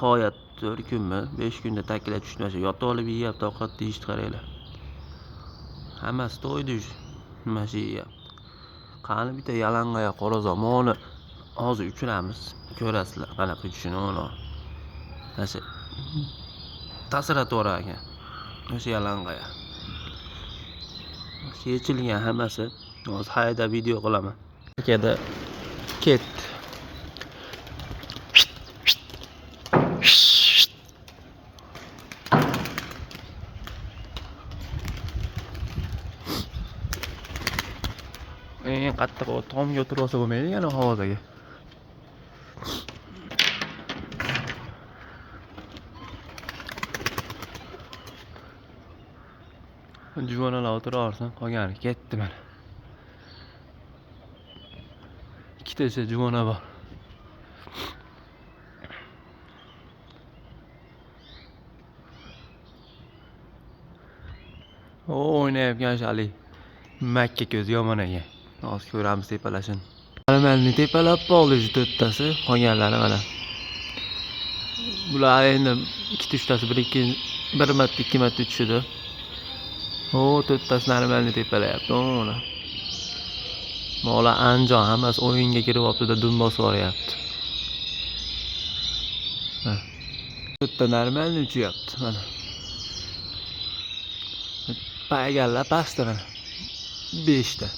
Nihoyat 4 kunmi, 5 kunda takla tushdi. Mana shu yotib olib yeyapti, ovqat yeyishni qaranglar. Hammasi to'ydi. Mana shu yeyapti. Qani bitta yalangoyoq qo'razomoni hozir uchiramiz. Ko'rasizlar qanaqa uchishini mana. Mana shu tasirlatib yuborar ekan. O'sha yalangoyoq. Yechilgan hammasi. Hozir haydab video qilaman. Akada ketdi. Qattiq tomga o'tirib olsa bo'lmaydi yana havodaga. Juvonalar o'tiraversin, qolgani ketdi mana. Ikkita juvona bor. O'ynayotgan shali. Makka ko'z yomon ekan. Hozir ko'ramiz tepalashini. Mana tepalab qoldi to'rttasi, qolganlari mana. Bular endi ikkita uchtasi bir marta ikki marta uchishdi. To'rttasi normalni tepalayapti. Mana. Mola Anjon hammasi o'yinga kirib olibdi-da, dum bosib yuboryapti. To'rtta normalni uchyapti mana. Paygallar pastda mana. 5 ta.